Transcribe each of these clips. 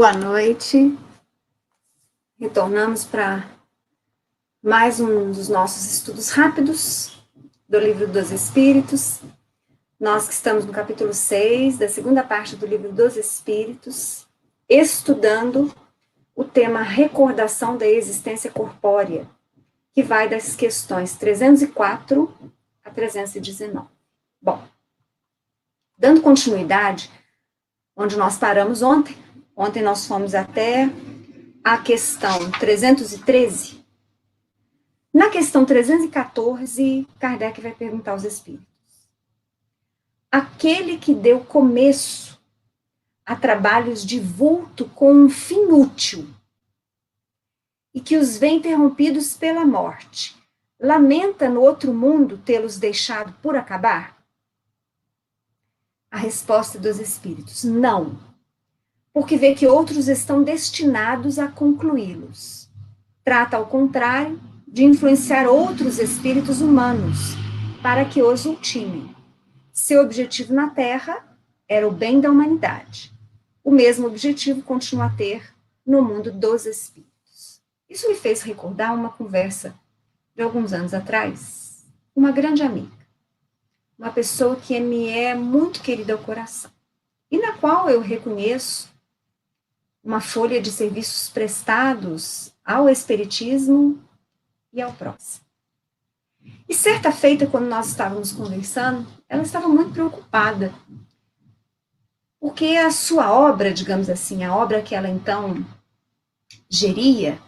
Boa noite. Retornamos para mais um dos nossos estudos rápidos do Livro dos Espíritos. Nós que estamos no capítulo 6, da segunda parte do Livro dos Espíritos, estudando o tema recordação da existência corpórea, que vai das questões 304 a 319. Bom, dando continuidade, onde nós paramos ontem nós fomos até a questão 313. Na questão 314, Kardec vai perguntar aos espíritos: aquele que deu começo a trabalhos de vulto com um fim útil e que os vê interrompidos pela morte, lamenta no outro mundo tê-los deixado por acabar? A resposta dos espíritos: não, porque vê que outros estão destinados a concluí-los. Trata, ao contrário, de influenciar outros espíritos humanos para que os ultimem. Seu objetivo na Terra era o bem da humanidade. O mesmo objetivo continua a ter no mundo dos espíritos. Isso me fez recordar uma conversa de alguns anos atrás, uma grande amiga, uma pessoa que me é muito querida ao coração, e na qual eu reconheço uma folha de serviços prestados ao espiritismo e ao próximo. E certa feita, quando nós estávamos conversando, ela estava muito preocupada, porque a sua obra, digamos assim, a obra que ela então geria,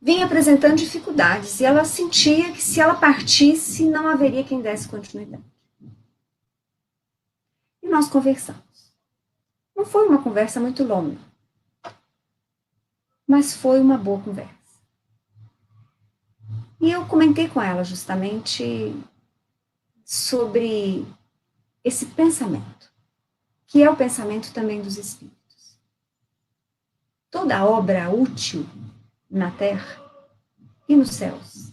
vinha apresentando dificuldades, e ela sentia que se ela partisse, não haveria quem desse continuidade. E nós conversamos. Não foi uma conversa muito longa, mas foi uma boa conversa. E eu comentei com ela justamente sobre esse pensamento, que é o pensamento também dos espíritos. Toda obra útil na Terra e nos céus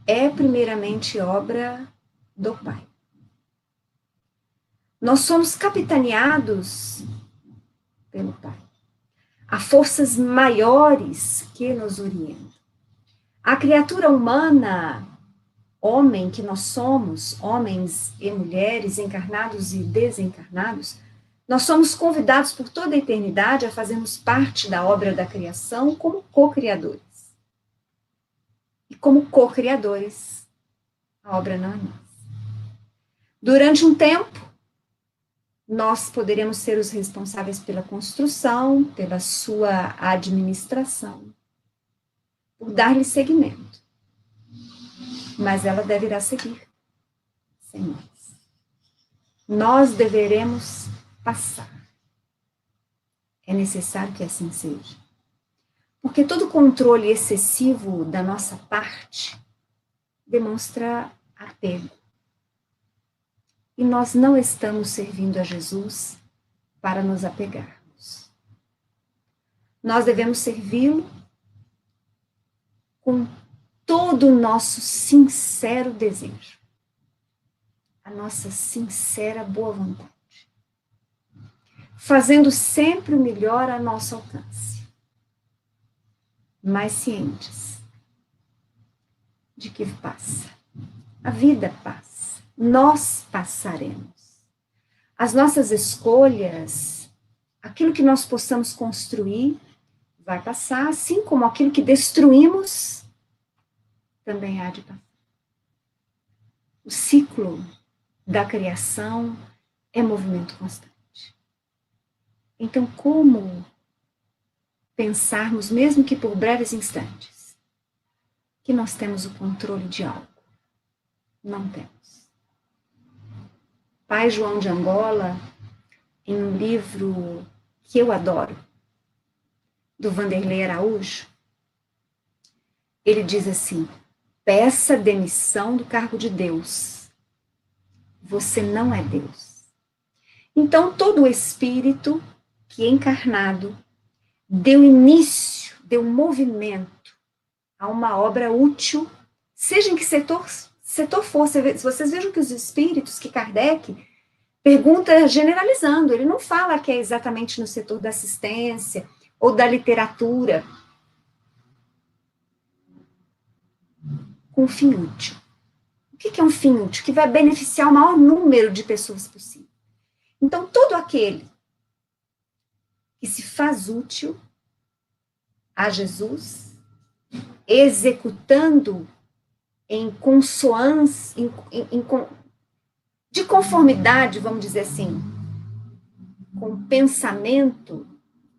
é primeiramente obra do Pai. Nós somos capitaneados pelo Pai. Há forças maiores que nos orientam. A criatura humana, homem que nós somos, homens e mulheres, encarnados e desencarnados, nós somos convidados por toda a eternidade a fazermos parte da obra da criação como co-criadores. E como co-criadores, a obra não é nossa. Durante um tempo, nós poderemos ser os responsáveis pela construção, pela sua administração, por dar-lhe seguimento. Mas ela deverá seguir sem nós. Nós deveremos passar. É necessário que assim seja. Porque todo controle excessivo da nossa parte demonstra apego. E nós não estamos servindo a Jesus para nos apegarmos. Nós devemos servi-lo com todo o nosso sincero desejo, a nossa sincera boa vontade, fazendo sempre o melhor a nosso alcance, mas cientes de que passa, a vida passa. Nós passaremos. As nossas escolhas, aquilo que nós possamos construir, vai passar, assim como aquilo que destruímos, também há de passar. O ciclo da criação é movimento constante. Então, como pensarmos, mesmo que por breves instantes, que nós temos o controle de algo? Não temos. Pai João de Angola, em um livro que eu adoro, do Vanderlei Araújo, ele diz assim: peça demissão do cargo de Deus. Você não é Deus. Então, todo o espírito que encarnado deu início, deu movimento a uma obra útil, seja em que setor for. Vocês vejam que os espíritos, que Kardec pergunta generalizando, ele não fala que é exatamente no setor da assistência ou da literatura, com fim útil. O que é um fim útil? Que vai beneficiar o maior número de pessoas possível. Então, todo aquele que se faz útil a Jesus, executando em consonância, de conformidade, vamos dizer assim, com o pensamento,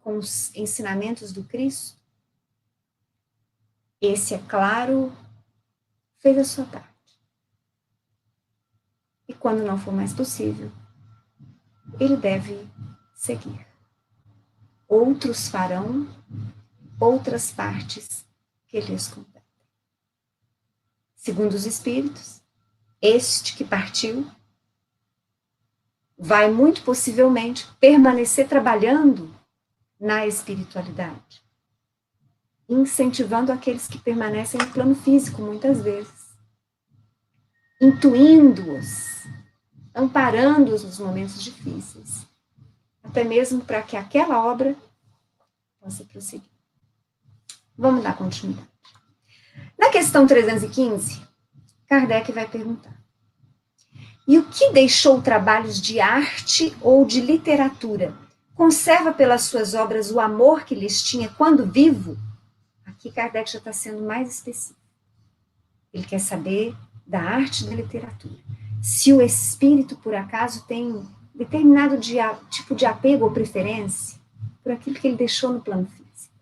com os ensinamentos do Cristo, esse, é claro, fez a sua parte. E quando não for mais possível, ele deve seguir. Outros farão outras partes que lhes competem. Segundo os Espíritos, este que partiu vai muito possivelmente permanecer trabalhando na espiritualidade, incentivando aqueles que permanecem no plano físico, muitas vezes, intuindo-os, amparando-os nos momentos difíceis, até mesmo para que aquela obra possa prosseguir. Vamos dar continuidade. Na questão 315, Kardec vai perguntar: e o que deixou trabalhos de arte ou de literatura? Conserva pelas suas obras o amor que lhes tinha quando vivo? Aqui Kardec já está sendo mais específico. Ele quer saber da arte e da literatura. Se o espírito, por acaso, tem determinado tipo de apego ou preferência por aquilo que ele deixou no plano físico.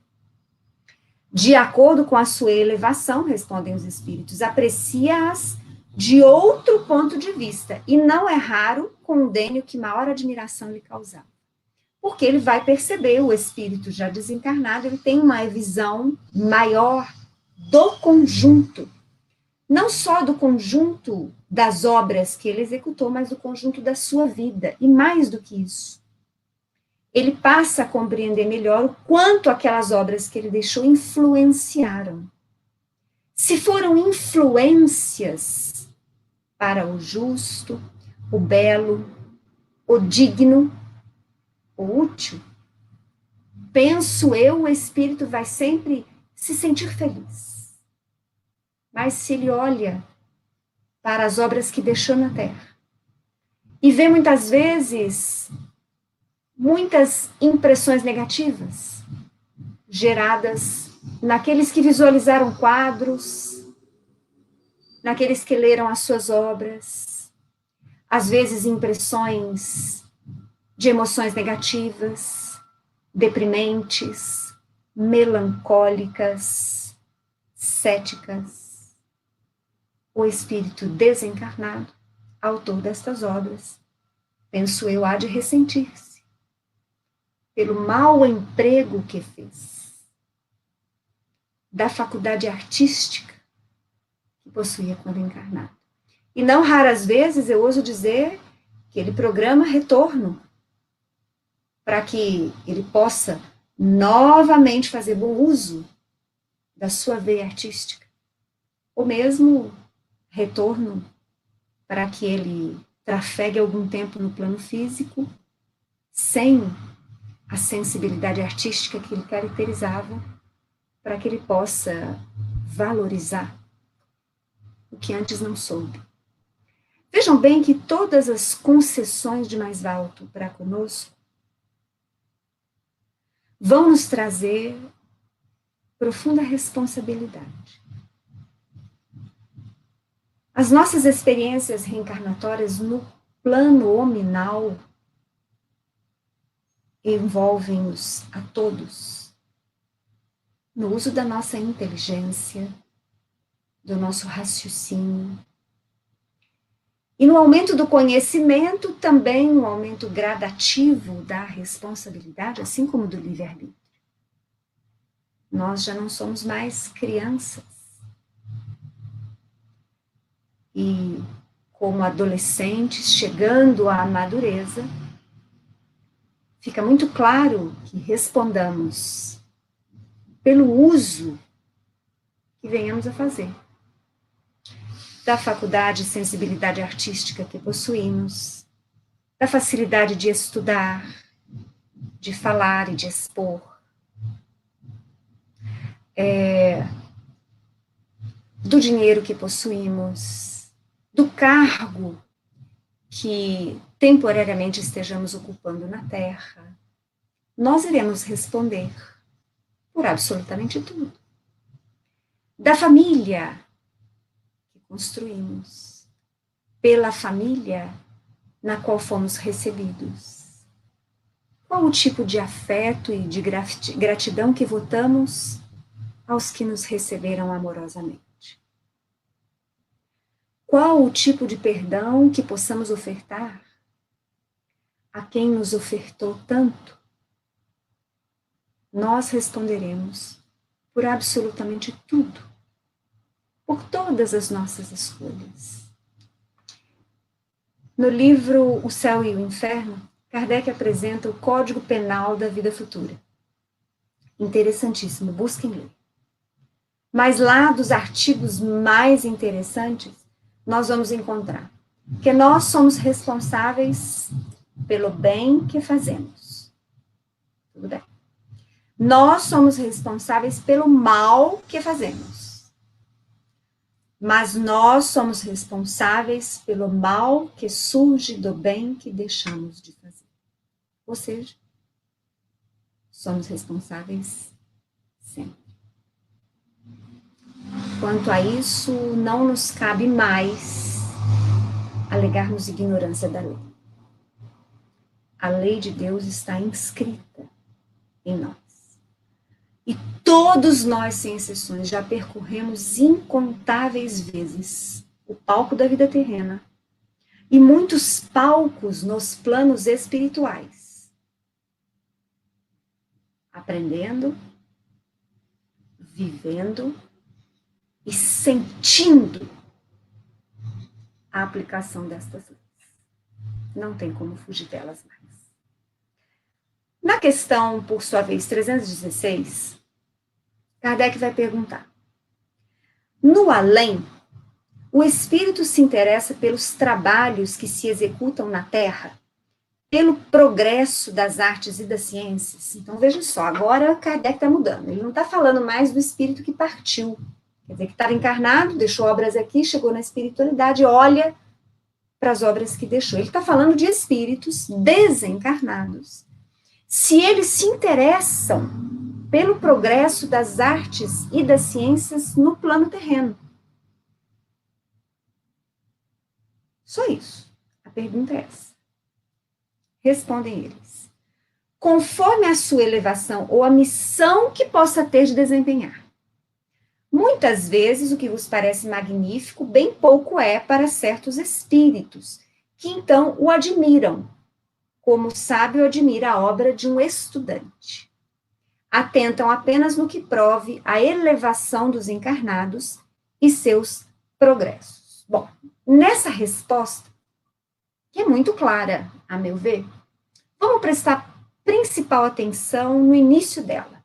De acordo com a sua elevação, respondem os espíritos, aprecia-as de outro ponto de vista, e não é raro condene o que maior admiração lhe causava. Porque ele vai perceber, o espírito já desencarnado, ele tem uma visão maior do conjunto, não só do conjunto das obras que ele executou, mas do conjunto da sua vida, e mais do que isso. Ele passa a compreender melhor o quanto aquelas obras que ele deixou influenciaram. Se foram influências para o justo, o belo, o digno, o útil, penso eu, o espírito vai sempre se sentir feliz. Mas se ele olha para as obras que deixou na terra e vê muitas vezes muitas impressões negativas geradas naqueles que visualizaram quadros, naqueles que leram as suas obras, às vezes impressões de emoções negativas, deprimentes, melancólicas, céticas. O espírito desencarnado, autor destas obras, penso eu, há de ressentir-se pelo mau emprego que fez da faculdade artística que possuía quando encarnado. E não raras vezes, eu ouso dizer, que ele programa retorno para que ele possa novamente fazer bom uso da sua veia artística, ou mesmo retorno para que ele trafegue algum tempo no plano físico sem a sensibilidade artística que ele caracterizava, para que ele possa valorizar o que antes não soube. Vejam bem que todas as concessões de mais alto para conosco vão nos trazer profunda responsabilidade. As nossas experiências reencarnatórias no plano hominal envolvem-nos a todos no uso da nossa inteligência, do nosso raciocínio, e no aumento do conhecimento, também um aumento gradativo da responsabilidade, assim como do livre-arbítrio. Nós já não somos mais crianças. E, como adolescentes, chegando à madureza, fica muito claro que respondamos pelo uso que venhamos a fazer da faculdade e sensibilidade artística que possuímos, da facilidade de estudar, de falar e de expor, do dinheiro que possuímos, do cargo que temporariamente estejamos ocupando na Terra, nós iremos responder por absolutamente tudo. Da família que construímos, pela família na qual fomos recebidos. Qual o tipo de afeto e de gratidão que votamos aos que nos receberam amorosamente? Qual o tipo de perdão que possamos ofertar a quem nos ofertou tanto? Nós responderemos por absolutamente tudo, por todas as nossas escolhas. No livro O Céu e o Inferno, Kardec apresenta o Código Penal da Vida Futura. Interessantíssimo, busquem ler. Mas lá dos artigos mais interessantes, nós vamos encontrar que nós somos responsáveis pelo bem que fazemos. Tudo bem. Nós somos responsáveis pelo mal que fazemos. Mas nós somos responsáveis pelo mal que surge do bem que deixamos de fazer. Ou seja, somos responsáveis sempre. Quanto a isso, não nos cabe mais alegarmos ignorância da lei. A lei de Deus está inscrita em nós. E todos nós, sem exceções, já percorremos incontáveis vezes o palco da vida terrena e muitos palcos nos planos espirituais, aprendendo, vivendo e sentindo a aplicação destas leis. Não tem como fugir delas mais. Na questão, por sua vez, 316, Kardec vai perguntar: no além, o espírito se interessa pelos trabalhos que se executam na Terra, pelo progresso das artes e das ciências? Então, veja só, agora Kardec está mudando. Ele não está falando mais do espírito que partiu. Quer dizer, que estava encarnado, deixou obras aqui, chegou na espiritualidade, olha para as obras que deixou. Ele está falando de espíritos desencarnados. Se eles se interessam pelo progresso das artes e das ciências no plano terreno. Só isso. A pergunta é essa. Respondem eles: conforme a sua elevação ou a missão que possa ter de desempenhar. Muitas vezes o que vos parece magnífico, bem pouco é para certos espíritos, que então o admiram, como o sábio admira a obra de um estudante. Atentam apenas no que prove a elevação dos encarnados e seus progressos. Bom, nessa resposta, que é muito clara, a meu ver, vamos prestar principal atenção no início dela.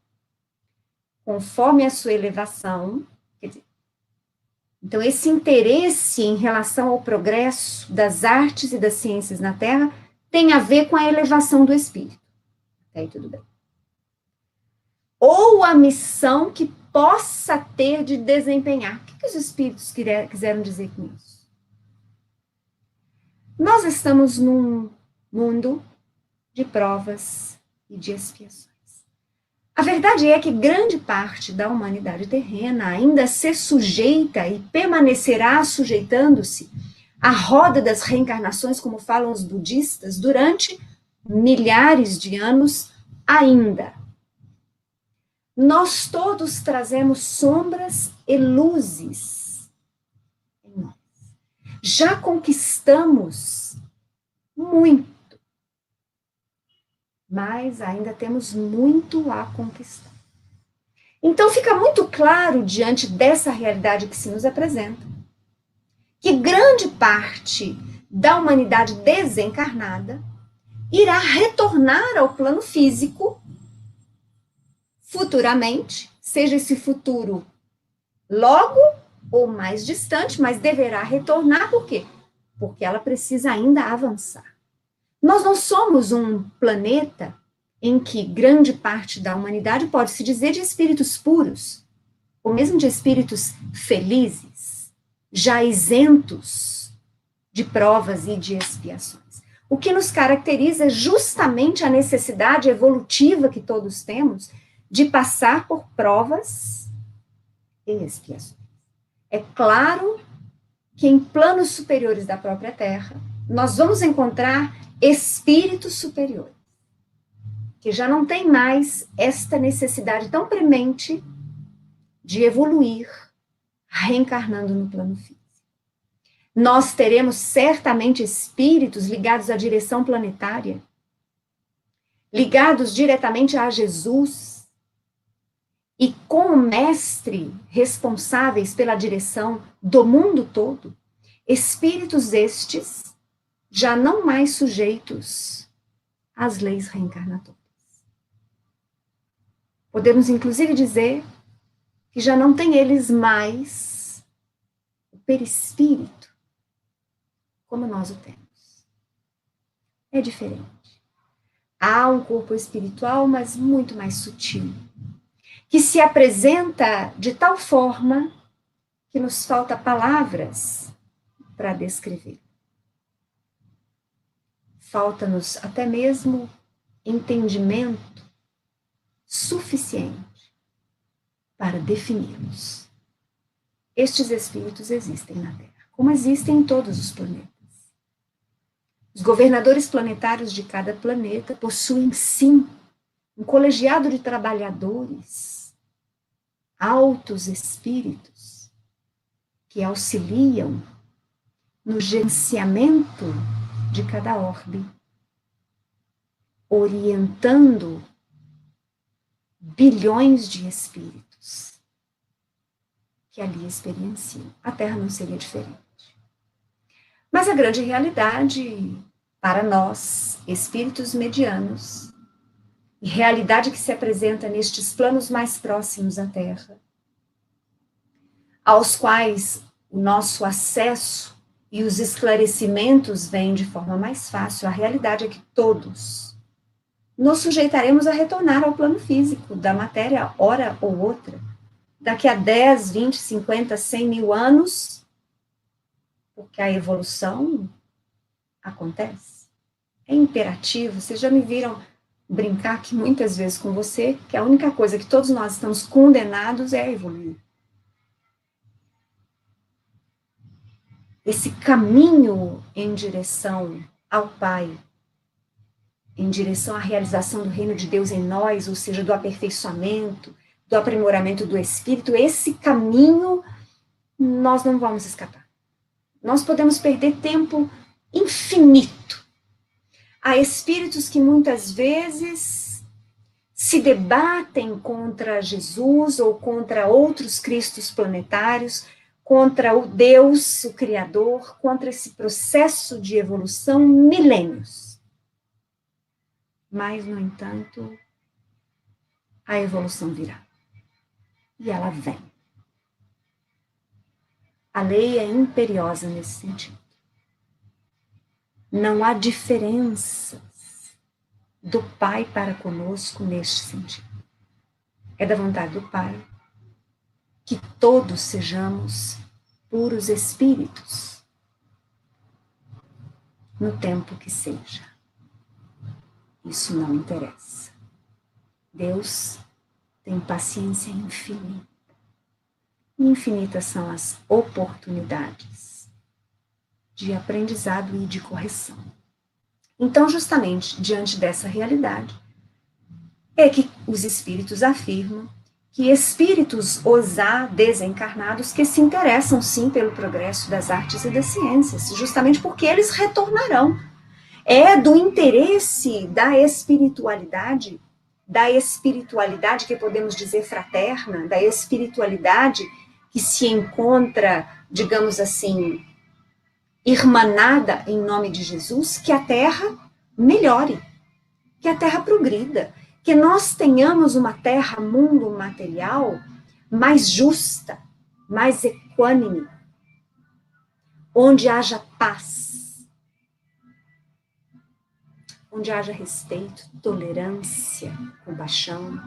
Conforme a sua elevação, quer dizer, então esse interesse em relação ao progresso das artes e das ciências na Terra tem a ver com a elevação do espírito. Até aí tudo bem. Ou a missão que possa ter de desempenhar. O que os espíritos quiseram dizer com isso? Nós estamos num mundo de provas e de expiações. A verdade é que grande parte da humanidade terrena ainda se sujeita e permanecerá sujeitando-se à roda das reencarnações, como falam os budistas, durante milhares de anos ainda. Nós todos trazemos sombras e luzes em nós. Já conquistamos muito, mas ainda temos muito a conquistar. Então fica muito claro, diante dessa realidade que se nos apresenta, que grande parte da humanidade desencarnada irá retornar ao plano físico futuramente, seja esse futuro logo ou mais distante, mas deverá retornar, por quê? Porque ela precisa ainda avançar. Nós não somos um planeta em que grande parte da humanidade pode se dizer de espíritos puros, ou mesmo de espíritos felizes, já isentos de provas e de expiações. O que nos caracteriza é justamente a necessidade evolutiva que todos temos de passar por provas e expiações. É claro que em planos superiores da própria Terra, nós vamos encontrar espíritos superiores, que já não têm mais esta necessidade tão premente de evoluir, reencarnando no plano físico. Nós teremos certamente espíritos ligados à direção planetária, ligados diretamente a Jesus, e como mestre responsáveis pela direção do mundo todo, espíritos estes já não mais sujeitos às leis reencarnatórias. Podemos inclusive dizer que já não tem eles mais o perispírito como nós o temos. É diferente. Há um corpo espiritual, mas muito mais sutil, que se apresenta de tal forma que nos falta palavras para descrever. Falta-nos até mesmo entendimento suficiente para defini-los. Estes espíritos existem na Terra, como existem em todos os planetas. Os governadores planetários de cada planeta possuem, sim, um colegiado de trabalhadores, altos espíritos, que auxiliam no gerenciamento de cada orbe, orientando bilhões de espíritos que ali experienciam. A Terra não seria diferente. Mas a grande realidade para nós, espíritos medianos, e realidade que se apresenta nestes planos mais próximos à Terra, aos quais o nosso acesso e os esclarecimentos vêm de forma mais fácil, a realidade é que todos nos sujeitaremos a retornar ao plano físico da matéria, hora ou outra, daqui a 10, 20, 50, 100 mil anos, porque a evolução acontece. É imperativo. Vocês já me viram brincar aqui muitas vezes com você que a única coisa que todos nós estamos condenados é a evoluir. Esse caminho em direção ao Pai, em direção à realização do reino de Deus em nós, ou seja, do aperfeiçoamento, do aprimoramento do espírito, esse caminho nós não vamos escapar. Nós podemos perder tempo infinito. Há espíritos que muitas vezes se debatem contra Jesus ou contra outros cristos planetários, contra o Deus, o Criador, contra esse processo de evolução milênios. Mas, no entanto, a evolução virá. E ela vem. A lei é imperiosa nesse sentido. Não há diferenças do Pai para conosco neste sentido. É da vontade do Pai que todos sejamos puros espíritos no tempo que seja. Isso não interessa. Deus tem paciência infinita. Infinitas são as oportunidades de aprendizado e de correção. Então, justamente diante dessa realidade, é que os espíritos afirmam que espíritos desencarnados que se interessam sim pelo progresso das artes e das ciências, justamente porque eles retornarão. É do interesse da espiritualidade que podemos dizer fraterna, da espiritualidade que se encontra, digamos assim, irmanada em nome de Jesus, que a Terra melhore, que a Terra progrida, que nós tenhamos uma Terra, mundo material, mais justa, mais equânime, onde haja paz. onde haja respeito, tolerância, compaixão.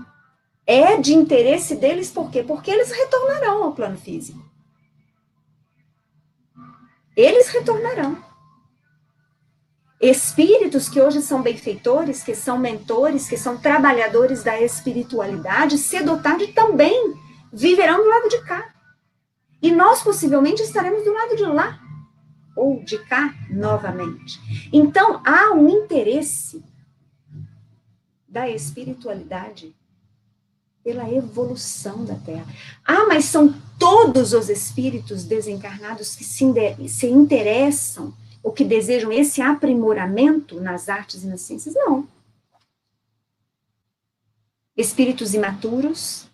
É de interesse deles, por quê? Porque eles retornarão ao plano físico. Eles retornarão. Espíritos que hoje são benfeitores, que são mentores, que são trabalhadores da espiritualidade, cedo ou tarde também viverão do lado de cá. E nós possivelmente estaremos do lado de lá, ou de cá novamente. Então, há um interesse da espiritualidade pela evolução da Terra. Ah, mas são todos os espíritos desencarnados que se interessam ou que desejam esse aprimoramento nas artes e nas ciências? Não. Espíritos imaturos,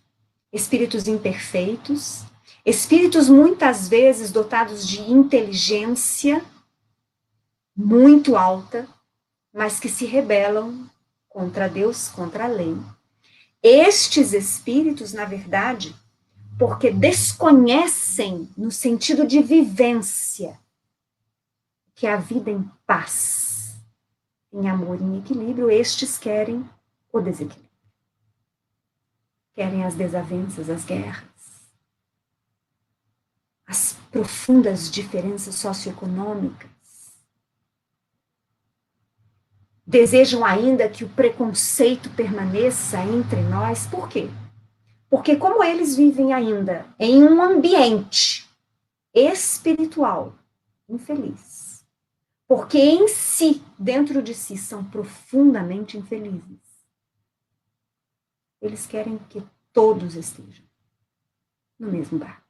espíritos imperfeitos, espíritos muitas vezes dotados de inteligência muito alta, mas que se rebelam contra Deus, contra a lei. Estes espíritos, na verdade, porque desconhecem no sentido de vivência, que a vida em paz, em amor, em equilíbrio, estes querem o desequilíbrio. Querem as desavenças, as guerras, as profundas diferenças socioeconômicas. Desejam ainda que o preconceito permaneça entre nós. Por quê? Porque como eles vivem ainda em um ambiente espiritual infeliz, porque em si, dentro de si, são profundamente infelizes, eles querem que todos estejam no mesmo barco.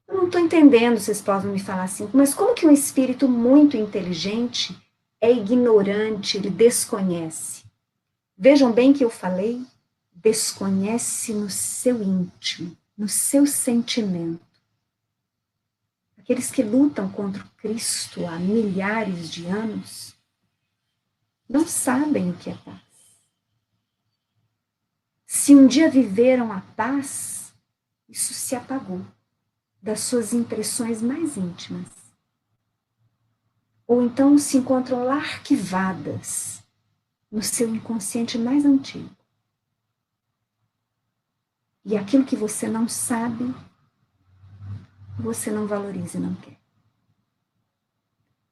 Eu não estou entendendo, vocês podem me falar assim, mas como que um espírito muito inteligente é ignorante, ele desconhece? Vejam bem que eu falei, desconhece no seu íntimo, no seu sentimento. Aqueles que lutam contra o Cristo há milhares de anos não sabem o que é paz. Se um dia viveram a paz, isso se apagou das suas impressões mais íntimas. Ou então se encontram lá arquivadas no seu inconsciente mais antigo. E aquilo que você não sabe, você não valoriza e não quer.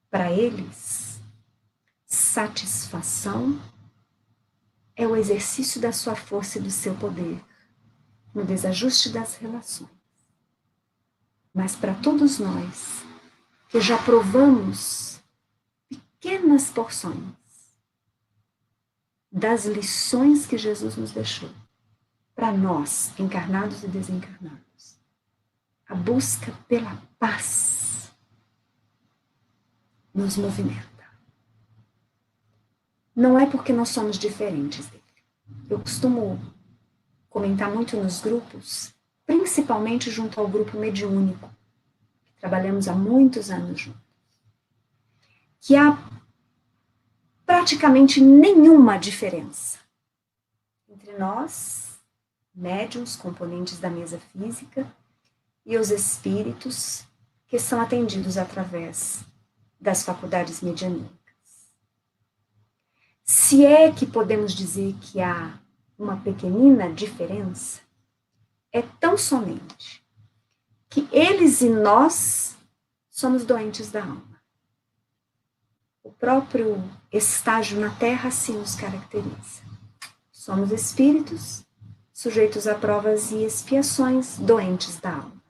Para eles, satisfação é o exercício da sua força e do seu poder, no desajuste das relações. Mas para todos nós, que já provamos pequenas porções das lições que Jesus nos deixou, para nós, encarnados e desencarnados, a busca pela paz nos movimenta. Não é porque nós somos diferentes dele. Eu costumo comentar muito nos grupos, principalmente junto ao grupo mediúnico, que trabalhamos há muitos anos juntos, que há praticamente nenhuma diferença entre nós, médiuns, componentes da mesa física, e os espíritos que são atendidos através das faculdades medianímicas. Se é que podemos dizer que há uma pequenina diferença, é tão somente que eles e nós somos doentes da alma. O próprio estágio na Terra assim nos caracteriza. Somos espíritos, sujeitos a provas e expiações, doentes da alma.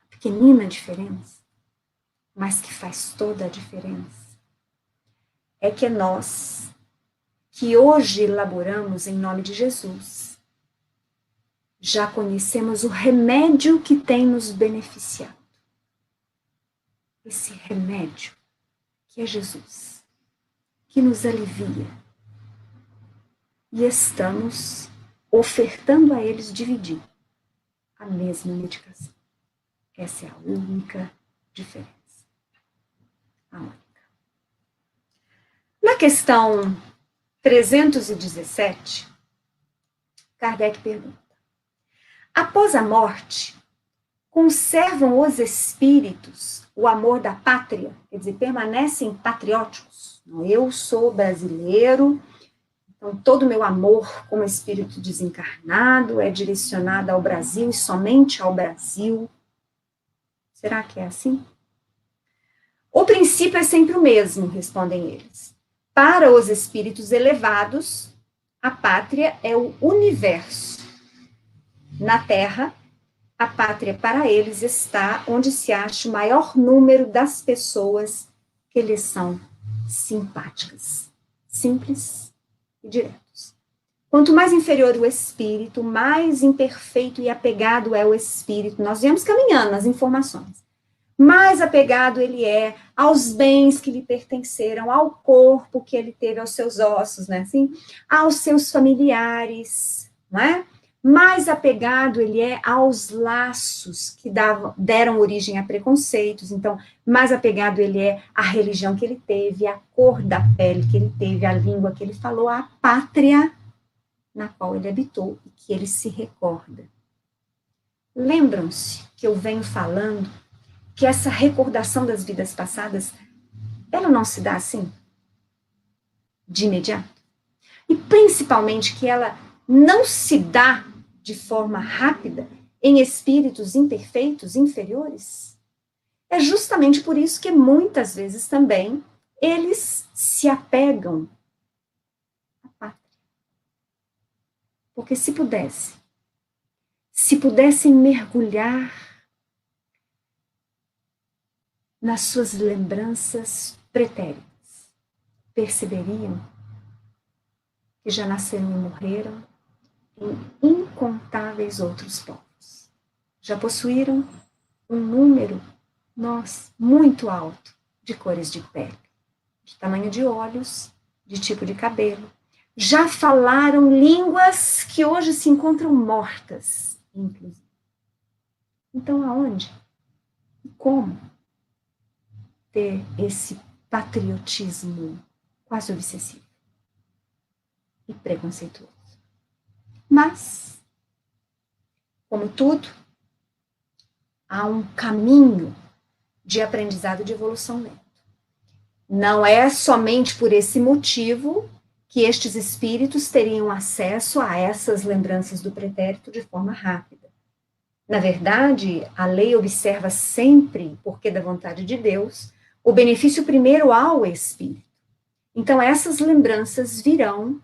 A pequenina diferença, mas que faz toda a diferença, é que nós, que hoje elaboramos em nome de Jesus, já conhecemos o remédio que tem nos beneficiado. Esse remédio que é Jesus, que nos alivia. E estamos ofertando a eles dividir a mesma medicação. Essa é a única diferença. A única. Na questão 317, Kardec pergunta: após a morte, conservam os espíritos o amor da pátria? Quer dizer, permanecem patrióticos Eu sou brasileiro, então todo o meu amor como espírito desencarnado é direcionado ao Brasil e somente ao Brasil. Será que é assim? O princípio é sempre o mesmo, respondem eles. Para os espíritos elevados, a pátria é o universo. Na Terra, a pátria para eles está onde se acha o maior número das pessoas que lhes são simpáticas, simples e diretos. Quanto mais inferior o espírito, mais imperfeito e apegado é o espírito. Nós viemos caminhando nas informações. Mais apegado ele é aos bens que lhe pertenceram, ao corpo que ele teve, aos seus ossos, né? Assim, aos seus familiares, não é? Mais apegado ele é aos laços que deram origem a preconceitos. Então, mais apegado ele é à religião que ele teve, à cor da pele que ele teve, à língua que ele falou, à pátria na qual ele habitou e que ele se recorda. Lembram-se que eu venho falando que essa recordação das vidas passadas, ela não se dá assim, de imediato. E principalmente que ela não se dá de forma rápida em espíritos imperfeitos, inferiores. É justamente por isso que muitas vezes também eles se apegam à pátria. Porque se pudessem mergulhar nas suas lembranças pretéritas, perceberiam que já nasceram e morreram em incontáveis outros povos. Já possuíram um número, muito alto de cores de pele, de tamanho de olhos, de tipo de cabelo. Já falaram línguas que hoje se encontram mortas, inclusive. Então, aonde? E como ter esse patriotismo quase obsessivo e preconceituoso? Mas, como tudo, há um caminho de aprendizado e de evolução lento. Não é somente por esse motivo que estes espíritos teriam acesso a essas lembranças do pretérito de forma rápida. Na verdade, a lei observa sempre, porque da vontade de Deus, o benefício primeiro ao espírito. Então, essas lembranças virão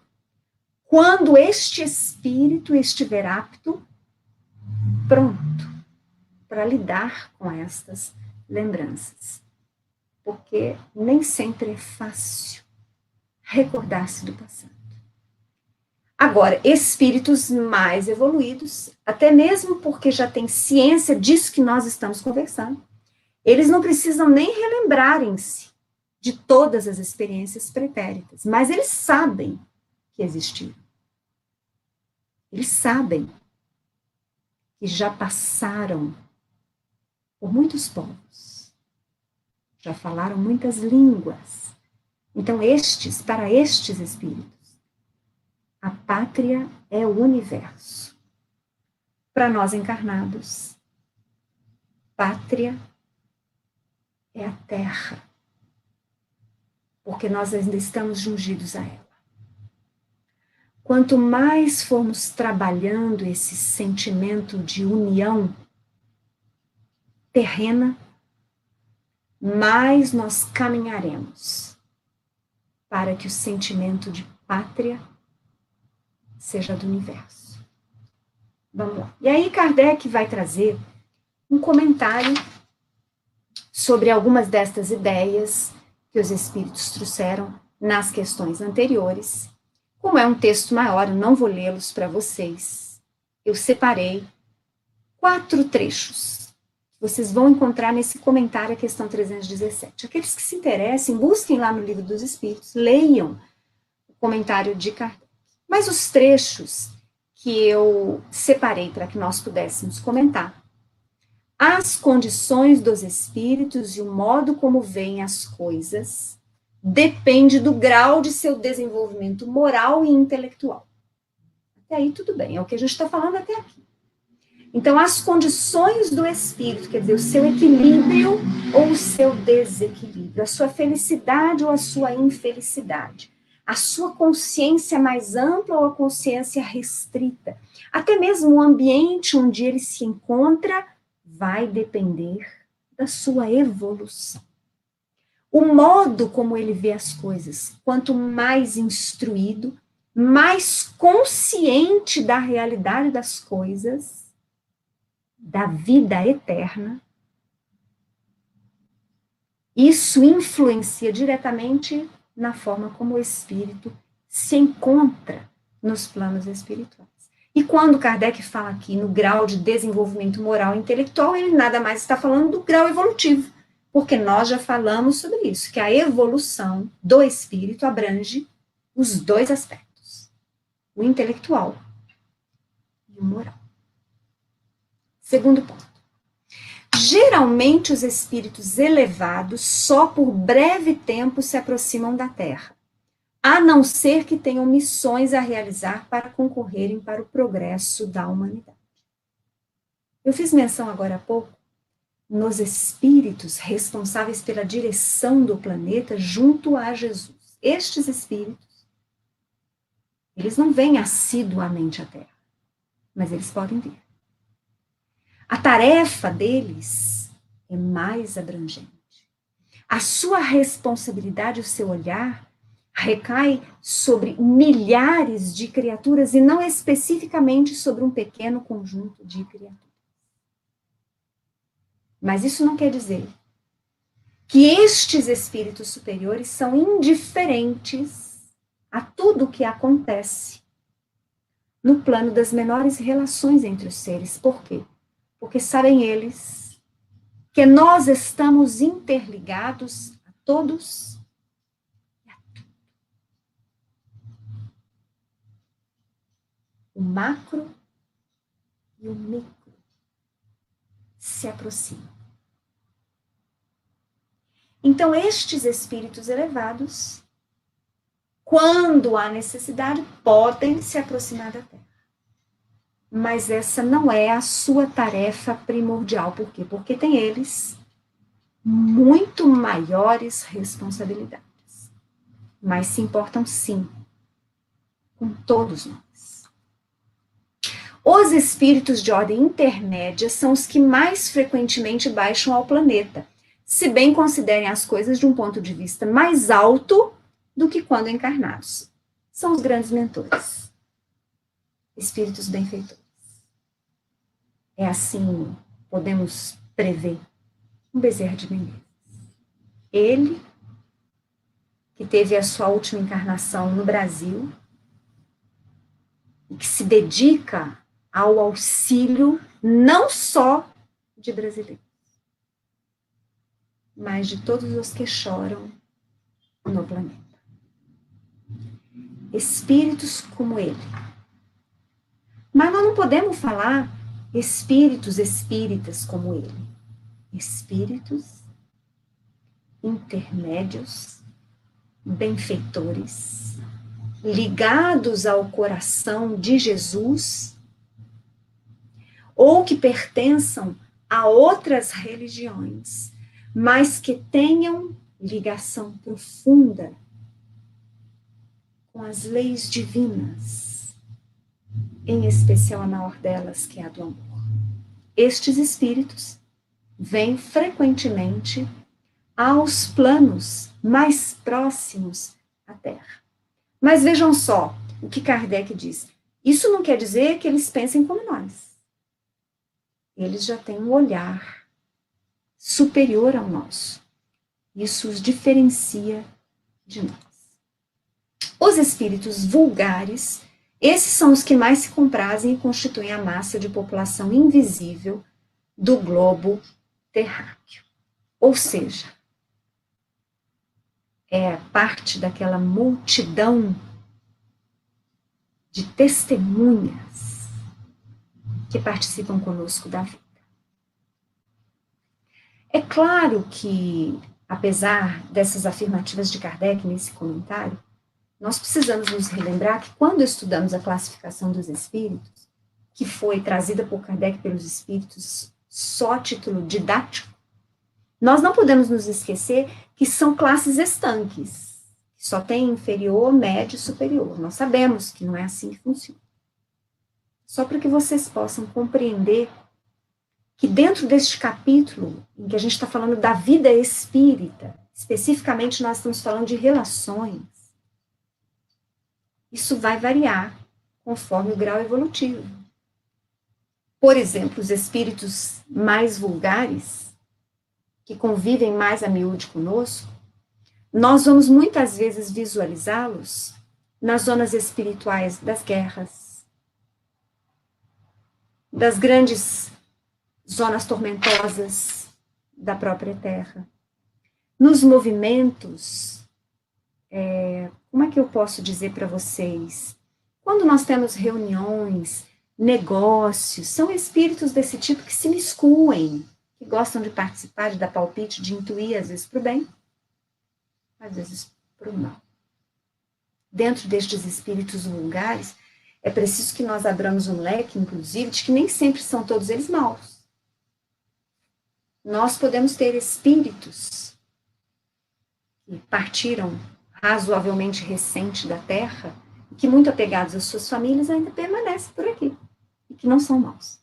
quando este espírito estiver apto, pronto, para lidar com estas lembranças. Porque nem sempre é fácil recordar-se do passado. Agora, espíritos mais evoluídos, até mesmo porque já têm ciência disso que nós estamos conversando, eles não precisam nem relembrarem-se de todas as experiências pretéritas, mas eles sabem que existiram. Eles sabem que já passaram por muitos povos, já falaram muitas línguas. Então, para estes espíritos, a pátria é o universo. Para nós encarnados, pátria é a terra, porque nós ainda estamos jungidos a ela. Quanto mais formos trabalhando esse sentimento de união terrena, mais nós caminharemos para que o sentimento de pátria seja do universo. Vamos lá. E aí Kardec vai trazer um comentário sobre algumas destas ideias que os espíritos trouxeram nas questões anteriores. Como é um texto maior, eu não vou lê-los para vocês. Eu separei 4 trechos. Vocês vão encontrar nesse comentário a questão 317. Aqueles que se interessem, busquem lá no Livro dos Espíritos, leiam o comentário de Kardec. Mas os trechos que eu separei para que nós pudéssemos comentar, as condições dos espíritos e o modo como veem as coisas depende do grau de seu desenvolvimento moral e intelectual. Até aí tudo bem, é o que a gente está falando até aqui. Então, as condições do espírito, quer dizer, o seu equilíbrio ou o seu desequilíbrio, a sua felicidade ou a sua infelicidade, a sua consciência mais ampla ou a consciência restrita, até mesmo o ambiente onde ele se encontra vai depender da sua evolução. O modo como ele vê as coisas, quanto mais instruído, mais consciente da realidade das coisas, da vida eterna, isso influencia diretamente na forma como o espírito se encontra nos planos espirituais. E quando Kardec fala aqui no grau de desenvolvimento moral e intelectual, ele nada mais está falando do grau evolutivo, porque nós já falamos sobre isso, que a evolução do espírito abrange os dois aspectos, o intelectual e o moral. Segundo ponto. Geralmente os espíritos elevados só por breve tempo se aproximam da Terra, a não ser que tenham missões a realizar para concorrerem para o progresso da humanidade. Eu fiz menção agora há pouco nos espíritos responsáveis pela direção do planeta junto a Jesus. Estes espíritos, eles não vêm assiduamente à Terra, mas eles podem vir. A tarefa deles é mais abrangente. A sua responsabilidade, o seu olhar, recai sobre milhares de criaturas e não especificamente sobre um pequeno conjunto de criaturas. Mas isso não quer dizer que estes espíritos superiores são indiferentes a tudo o que acontece no plano das menores relações entre os seres. Por quê? Porque sabem eles que nós estamos interligados a todos e a tudo. O macro e o micro se aproximam. Então, estes espíritos elevados, quando há necessidade, podem se aproximar da Terra. Mas essa não é a sua tarefa primordial. Por quê? Porque tem eles muito maiores responsabilidades. Mas se importam, sim, com todos nós. Os espíritos de ordem intermédia são os que mais frequentemente baixam ao planeta, se bem considerem as coisas de um ponto de vista mais alto do que quando encarnados. São os grandes mentores, espíritos benfeitores. É assim, podemos prever, um Bezerra de Menezes. Ele, que teve a sua última encarnação no Brasil, e que se dedica ao auxílio não só de brasileiros, mas de todos os que choram no planeta. Espíritos como ele. Mas nós não podemos falar espíritos espíritas como ele. Espíritos intermédios, benfeitores, ligados ao coração de Jesus, ou que pertençam a outras religiões, mas que tenham ligação profunda com as leis divinas, em especial a maior delas, que é a do amor. Estes espíritos vêm frequentemente aos planos mais próximos à Terra. Mas vejam só o que Kardec diz. Isso não quer dizer que eles pensem como nós. Eles já têm um olhar superior ao nosso. Isso os diferencia de nós. Os espíritos vulgares, esses são os que mais se comprazem e constituem a massa de população invisível do globo terráqueo. Ou seja, é parte daquela multidão de testemunhas que participam conosco da vida. É claro que, apesar dessas afirmativas de Kardec nesse comentário, nós precisamos nos relembrar que quando estudamos a classificação dos espíritos, que foi trazida por Kardec pelos espíritos só a título didático, nós não podemos nos esquecer que são classes estanques, que só tem inferior, médio e superior. Nós sabemos que não é assim que funciona. Só para que vocês possam compreender que dentro deste capítulo, em que a gente está falando da vida espírita, especificamente nós estamos falando de relações, isso vai variar conforme o grau evolutivo. Por exemplo, os espíritos mais vulgares, que convivem mais a miúde conosco, nós vamos muitas vezes visualizá-los nas zonas espirituais das guerras, das grandes zonas tormentosas da própria Terra, nos movimentos, como é que eu posso dizer para vocês? Quando nós temos reuniões, negócios, são espíritos desse tipo que se miscuem, que gostam de participar, de dar palpite, de intuir, às vezes para o bem, às vezes para o mal. Dentro destes espíritos vulgares, é preciso que nós abramos um leque, inclusive, de que nem sempre são todos eles maus. Nós podemos ter espíritos que partiram razoavelmente recente da Terra, e que muito apegados às suas famílias ainda permanecem por aqui, e que não são maus.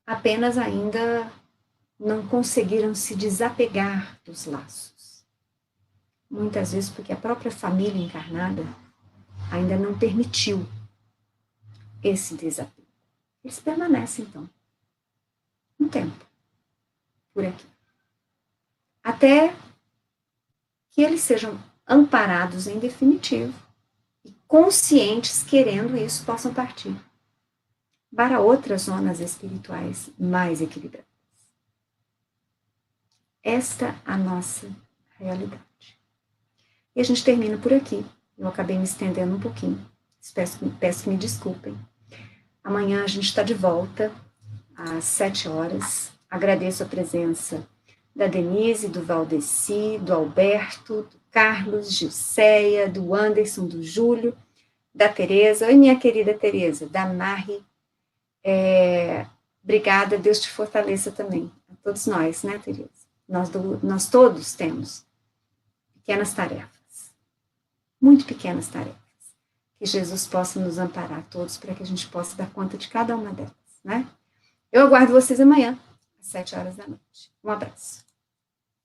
Apenas ainda não conseguiram se desapegar dos laços. Muitas vezes porque a própria família encarnada ainda não permitiu esse desapego. Eles permanecem, então, um tempo por aqui. Até que eles sejam amparados em definitivo e conscientes, querendo isso, possam partir para outras zonas espirituais mais equilibradas. Esta a nossa realidade. E a gente termina por aqui. Eu acabei me estendendo um pouquinho. Peço que me desculpem. Amanhã a gente está de volta às 7 horas. Agradeço a presença da Denise, do Valdeci, do Alberto, do Carlos, Gilceia, do Anderson, do Júlio, da Tereza. Oi, minha querida Tereza, da Mari. Obrigada, Deus te fortaleça também. A todos nós, né, Tereza? Nós todos temos pequenas tarefas, muito pequenas tarefas. Que Jesus possa nos amparar todos para que a gente possa dar conta de cada uma delas, né? Eu aguardo vocês amanhã, às 7 horas da noite. Um abraço.